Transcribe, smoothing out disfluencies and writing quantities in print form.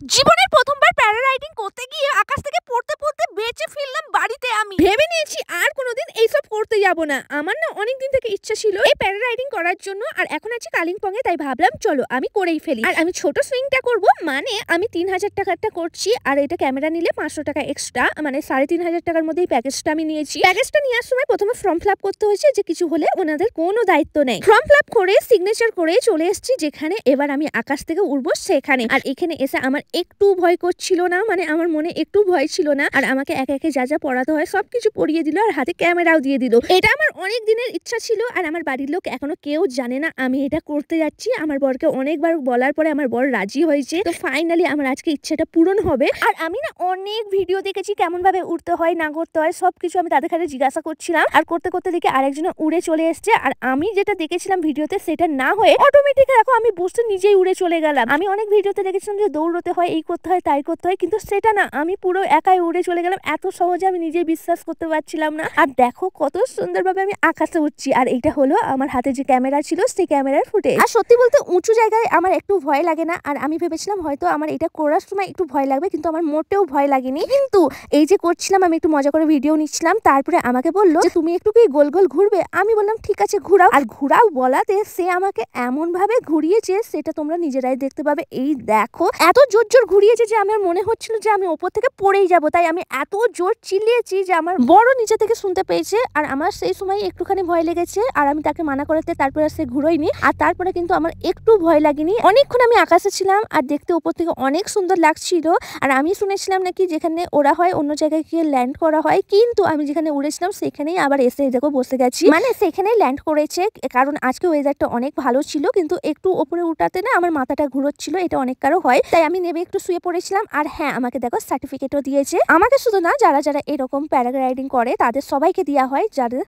জীবনের প্রথমবার প্যারাগ্লাইডিং করতে গিয়ে আকাশ থেকে পড়তে পড়তে বেঁচে ফিরলাম বাড়িতে আমি। ভেবে নিয়েছি আর কোনোদিন এইসব করতে যাব না। আমার না অনেকদিন থেকে ইচ্ছা ছিল এই প্যারাগ্লাইডিং করার জন্য, আর এখন আছি কালিম্পং এ, তাই ভাবলাম চলো আমি করেই ফেলি। আর আমি ছোট সুইংটা করব, মানে আমি 3000 টাকারটা করছি, আর এটা ক্যামেরা নিলে 500 টাকা এক্সট্রা, মানে 3500 টাকার মধ্যে এই প্যাকেজটা আমি নিয়েছি। প্যাকেজটা নেওয়ার সময় প্রথমে ফর্ম ফিল আপ করতে হয়েছে, যে কিছু হলে ওনাদের কোনো দায়িত্ব নেই। ফর্ম ফিল আপ করে সিগনেচার করে চলে এসেছি যেখানে এবার আমি আকাশ থেকে উঠবো সেখানে। আর এখানে এসে আমার একটু ভয় করছিল না, মানে আমার মনে একটু ভয় ছিল না। আর আমাকে একে একে যা যা পড়াতে হয় সবকিছু পড়িয়ে দিল, আর হাতে ক্যামেরাও দিয়ে দিল। এটা আমার অনেক দিনের ইচ্ছা ছিল, আর আমার বাড়ির লোক এখনো কেউ জানে না আমি এটা করতে যাচ্ছি। আমার বরকে অনেকবার বলার পরে আমার বর রাজি হয়েছে, তো ফাইনালি আমার আজকে ইচ্ছাটা পূরণ হবে। আর আমি না অনেক ভিডিও দেখেছি কেমন ভাবে উঠতে হয় না করতে হয়, সবকিছু আমি তাদের কাছে জিজ্ঞাসা করছিলাম। আর করতে করতে দেখে আরেকজন উড়ে চলে এসছে, আর আমি যেটা দেখেছিলাম ভিডিওতে সেটা না হয়ে অটোমেটিক দেখো আমি বসে নিজেই উড়ে চলে গেলাম। আমি অনেক ভিডিওতে দেখেছিলাম যে দৌড়তে হয়, এই করতে হয়, তাই করতে হয়, কিন্তু সেটা না, আমি পুরো একাই উড়ে চলে গেলাম। এত সহজে আমি নিজে বিশ্বাস করতে পারছিলাম না। আর দেখো কত সুন্দরভাবে আমি আকাশে উঠছি, আর এইটা হলো আমার হাতে যে ক্যামেরা ছিল সেই ক্যামেরার ফুটেজ। আর সত্যি বলতে উঁচু জায়গায় আমার একটু ভয় লাগে না, আর আমি ভেবেছিলাম হয়তো আমার এটা করার সময় একটু ভয় লাগবে, কিন্তু আমার মোটেও ভয় লাগেনি। কিন্তু এই যে করছিলাম, আমি একটু মজা করে ভিডিও নিচ্ছিলাম, তারপরে আমাকে বললো যে তুমি একটু কি গোল গোল ঘুরবে। আমি বললাম ঠিক আছে ঘুরাও। আর ঘুরাও বলাতে সে আমাকে এমন ভাবে ঘুরিয়েছে, সেটা তোমরা নিজেরাই দেখতে পাবে। এই দেখো এত জোর জোর ঘুরিয়েছে যে আমার মনে হচ্ছিল যে আমি ওপর থেকে পড়েই যাব, তাই আমি এত জোর চিল্লিয়েছি যে আমার বড় নিচে থেকে শুনতে পেয়েছে। আর আমার সেই সময় একটুখানি ভয় লেগেছে, আর আমি তাকে মানা করতে তারপরে সে ঘুরোয়নি। আর তারপরে কিন্তু আমার একটু ভয় লাগেনি। অনেকক্ষণ আমি আকাশে ছিলাম, আর দেখতে উপর থেকে অনেক সুন্দর লাগছিল। আর আমি শুনেছিলাম নাকি যেখানে ওরা হয় অন্য জায়গায় গিয়ে ল্যান্ড করা হয়, কিন্তু আমি যেখানে উড়েছিলাম সেখানেই আবার এসে দেখো বসে গেছি, মানে সেখানেই ল্যান্ড করেছে। কারণ আজকে ওয়েদারটা অনেক ভালো ছিল, কিন্তু একটু উপরে উঠাতে না আমার মাথাটা ঘুরোচ্ছিল, এটা অনেক কারো হয়, তাই আমি নেমে একটু শুয়ে পড়েছিলাম। আর হ্যাঁ, আমাকে দেখো সার্টিফিকেটও দিয়েছে। আমাকে শুধু না, যারা যারা এরকম প্যারাগ্লাইডিং করে তাদের সবাইকে দেওয়া হয়, যাদের